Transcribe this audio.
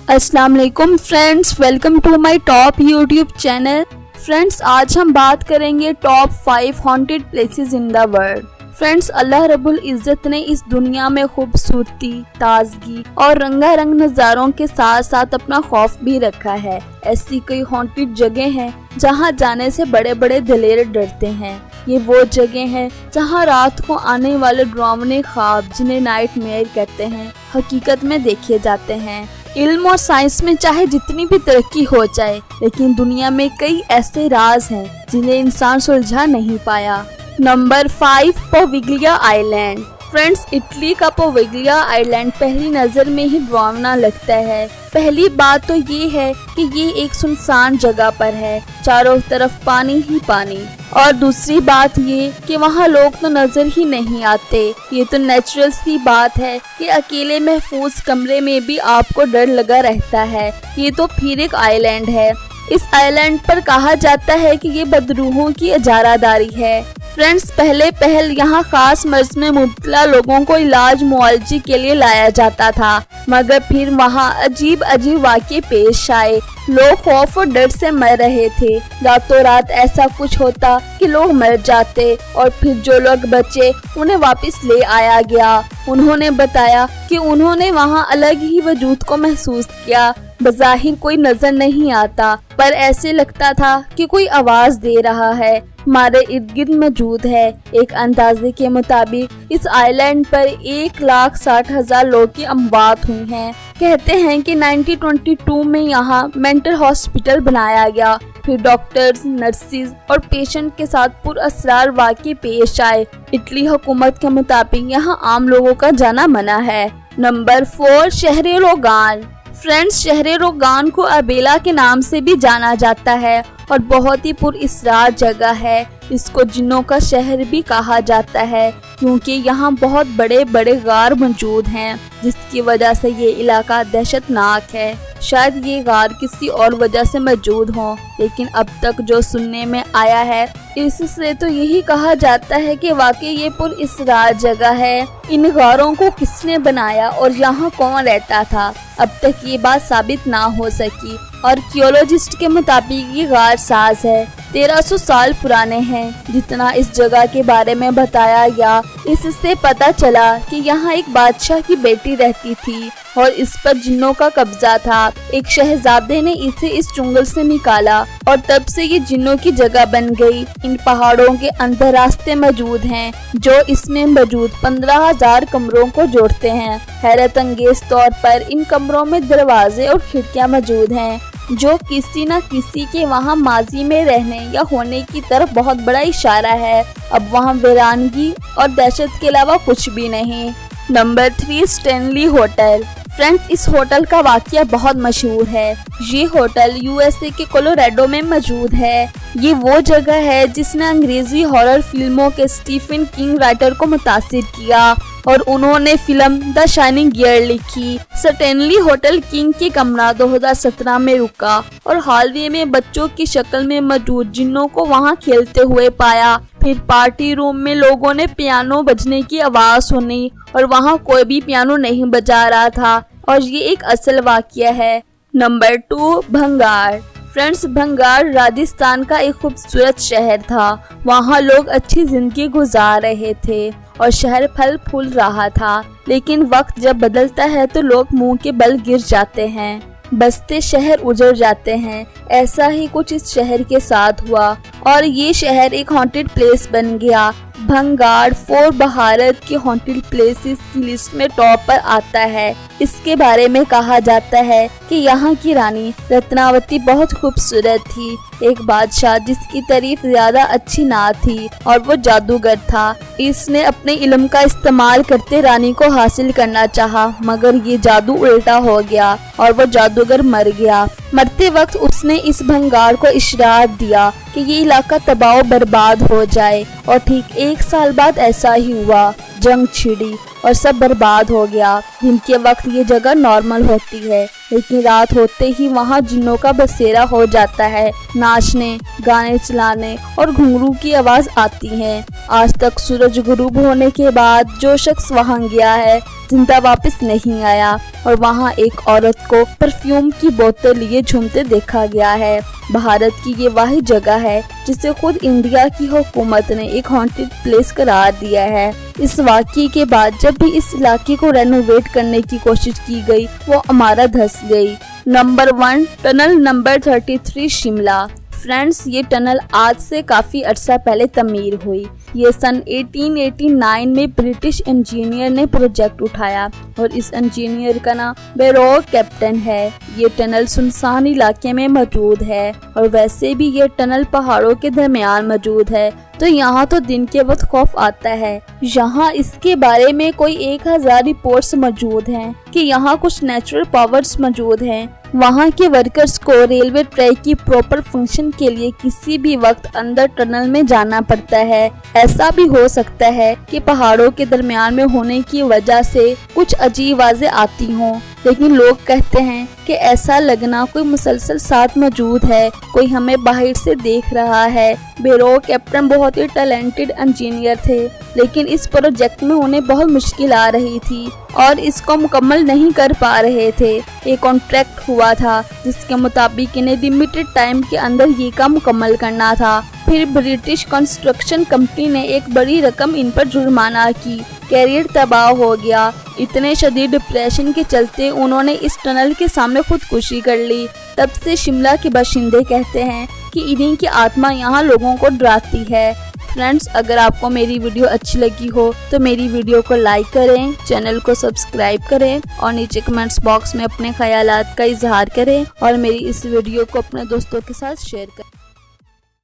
अस्सलाम वालेकुम friends, welcome to my top YouTube channel. Friends, आज हम बात करेंगे top 5 haunted places in the world. Friends, अल्लाह रब्बुल इज़्ज़त ने इस दुनिया में खूबसूरती, ताजगी और रंगारंग नज़ारों के साथ साथ अपना खौफ भी रखा है। ऐसी कई हॉन्टेड जगह हैं जहां जाने से बड़े बड़े दिलेर डरते हैं। ये वो जगह है जहां रात को आने वाले डरावने ख्वाब, जिन्हें नाइटमेयर कहते हैं, हकीकत में देखे जाते हैं। इल्म और साइंस में चाहे जितनी भी तरक्की हो जाए, लेकिन दुनिया में कई ऐसे राज हैं जिन्हें इंसान सुलझा नहीं पाया। Number 5, Poveglia island. Friends, Italy का पोविगलिया आइलैंड पहली नजर में ही डरावना लगता है। पहली बात तो ये है कि ये एक सुनसान जगह पर है, चारों तरफ पानी ही पानी। और दूसरी बात ये कि वहाँ लोग तो नजर ही नहीं आते। ये तो नेचुरल सी बात है कि अकेले महफूज कमरे में भी आपको डर लगा रहता है। ये तो फिर एक आइलैंड है। इस आइलैंड पर कहा जाता है कि ये बदरूहों की इजारादारी है। फ्रेंड्स, पहले पहल यहाँ खास मर्ज में मुब्तला लोगों को इलाज मुआलजे के लिए लाया जाता था, मगर फिर वहाँ अजीब अजीब वाक़े पेश आए। लोग खौफ और डर से मर रहे थे। रातों रात ऐसा कुछ होता कि लोग मर जाते और फिर जो लोग बचे उन्हें वापस ले आया गया। उन्होंने बताया कि उन्होंने वहाँ अलग ही वजूद को महसूस किया। बज़ाहिर कोई नजर नहीं आता, पर ऐसे लगता था कि कोई आवाज दे रहा है, हमारे इर्द गिर्द मौजूद है। एक अंदाजे के मुताबिक इस आइलैंड पर 1,60,000 लोग की अमवात हुई हैं। कहते हैं कि 1922 में यहाँ मेंटल हॉस्पिटल बनाया गया। फिर डॉक्टर्स, नर्सिस और पेशेंट के साथ पुरअसरार वाक़े पेश आए। इटली हुकूमत के मुताबिक यहाँ आम लोगों का जाना मना है। नंबर 4, शहर रोगान। फ्रेंड्स, शहर रोगान को अबेला के नाम से भी जाना जाता है और बहुत ही पुरअसरार जगह है। इसको जिन्नों का शहर भी कहा जाता है, क्योंकि यहाँ बहुत बड़े बड़े गार मौजूद हैं, जिसकी वजह से ये इलाका दहशतनाक है। शायद ये गार किसी और वजह से मौजूद हों, लेकिन अब तक जो सुनने में आया है इससे तो यही कहा जाता है कि वाकई ये पुरअसरार जगह है। इन गारों को किसने बनाया और यहाँ कौन रहता था, अब तक ये बात साबित ना हो सकी। आर्कियोलॉजिस्ट के मुताबिक ये गार साज है, 1300 साल पुराने हैं। जितना इस जगह के बारे में बताया गया, इससे पता चला कि यहाँ एक बादशाह की बेटी रहती थी और इस पर जिन्नों का कब्जा था। एक शहजादे ने इसे इस जंगल से निकाला और तब से ये जिन्नों की जगह बन गई। इन पहाड़ों के अंदर रास्ते मौजूद हैं जो इसमें मौजूद 15,000 कमरों को जोड़ते हैं। हैरत अंगेज तौर पर इन कमरों में दरवाजे और खिड़कियां मौजूद हैं, जो किसी न किसी के वहाँ माजी में रहने या होने की तरफ बहुत बड़ा इशारा है। अब वहाँ वीरानगी और दहशत के अलावा कुछ भी नहीं। Number 3, Stanley hotel. फ्रेंड्स, इस होटल का वाकया बहुत मशहूर है। ये होटल यूएसए के कोलोराडो में मौजूद है। ये वो जगह है जिसने अंग्रेजी हॉरर फिल्मों के स्टीफन किंग राइटर को मुतासिर किया और उन्होंने फिल्म द शाइनिंग गियर लिखी। स्टैनली होटल किंग के कमरा 2017 में रुका और हाल ही में बच्चों की शक्ल में मौजूद जिन्नों को वहां खेलते हुए पाया। फिर पार्टी रूम में लोगों ने पियानो बजने की आवाज सुनी और वहां कोई भी पियानो नहीं बजा रहा था, और ये एक असल वाकया है। नंबर 2, भंगार। फ्रेंड्स, भंगार राजस्थान का एक खूबसूरत शहर था। वहाँ लोग अच्छी जिंदगी गुजार रहे थे और शहर फल फूल रहा था, लेकिन वक्त जब बदलता है तो लोग मुंह के बल गिर जाते हैं, बसते शहर उजड़ जाते हैं। ऐसा ही कुछ इस शहर के साथ हुआ और ये शहर एक हॉन्टेड प्लेस बन गया। भंगार 4 भारत के हॉन्टेड प्लेसेस की लिस्ट में टॉप पर आता है। इसके बारे में कहा जाता है कि यहाँ की रानी रत्नावती बहुत खूबसूरत थी। एक बादशाह जिसकी तारीफ ज्यादा अच्छी ना थी और वो जादूगर था। इसने अपने इल्म का इस्तेमाल करते रानी को हासिल करना चाहा, मगर ये जादू उल्टा हो गया और वो जादूगर मर गया। मरते वक्त उसने इस भंगार को इशारा दिया कि ये इलाका तबाह बर्बाद हो जाए, और ठीक 1 साल बाद ऐसा ही हुआ। जंग छिड़ी और सब बर्बाद हो गया। दिन के वक्त ये जगह नॉर्मल होती है, लेकिन रात होते ही वहाँ जिन्नों का बसेरा हो जाता है। नाचने, गाने चलाने और घुंघरू की आवाज़ आती है। आज तक सूरज गुरूब होने के बाद जो शख्स वहाँ गया है जिंदा वापस नहीं आया, और वहाँ एक औरत को परफ्यूम की बोतल लिए झूमते देखा गया है। भारत की ये वाहिद जगह है जिसे खुद इंडिया की हुकूमत ने एक हॉन्टेड प्लेस करार दिया है। इस वाक़ये के बाद जब भी इस इलाके को रेनोवेट करने की कोशिश की गई, वो अमारा धंस गई। Number 1, tunnel number 33 Shimla. Friends, ये टनल आज से काफ़ी अरसा पहले तमीर हुई। ये सन 1889 में ब्रिटिश इंजीनियर ने प्रोजेक्ट उठाया और इस इंजीनियर का नाम बेरोक कैप्टन है। ये टनल सुनसान इलाके में मौजूद है और वैसे भी ये टनल पहाड़ों के दरमियान मौजूद है, तो यहाँ तो दिन के वक्त खौफ आता है। यहाँ इसके बारे में कोई 1000 रिपोर्ट्स मौजूद हैं कि यहाँ कुछ नेचुरल पावर्स मौजूद हैं। वहाँ के वर्कर्स को रेलवे ट्रैक की प्रॉपर फंक्शन के लिए किसी भी वक्त अंदर टनल में जाना पड़ता है। ऐसा भी हो सकता है कि पहाड़ों के दरमियान में होने की वजह से कुछ अजीब आवाजें आती हों, लेकिन लोग कहते हैं कि ऐसा लगना कोई मुसलसल साथ मौजूद है, कोई हमें बाहर से देख रहा है। बेरोक कैप्टन बहुत ही टैलेंटेड इंजीनियर थे, लेकिन इस प्रोजेक्ट में उन्हें बहुत मुश्किल आ रही थी और इसको मुकम्मल नहीं कर पा रहे थे। एक कॉन्ट्रैक्ट हुआ था जिसके मुताबिक इन्हें लिमिटेड टाइम के अंदर ये काम मुकम्मल करना था। फिर ब्रिटिश कंस्ट्रक्शन कंपनी ने एक बड़ी रकम इन पर जुर्माना की। कैरियर तबाह हो गया। इतने शदीद डिप्रेशन के चलते उन्होंने इस टनल के सामने खुदकुशी कर ली। तब से शिमला के बाशिंदे कहते हैं कि इन्हीं की आत्मा यहाँ लोगों को डराती है। फ्रेंड्स, अगर आपको मेरी वीडियो अच्छी लगी हो तो मेरी वीडियो को लाइक करें, चैनल को सब्सक्राइब करें और नीचे कमेंट्स बॉक्स में अपने ख्यालात का इजहार करें और मेरी इस वीडियो को अपने दोस्तों के साथ शेयर करें।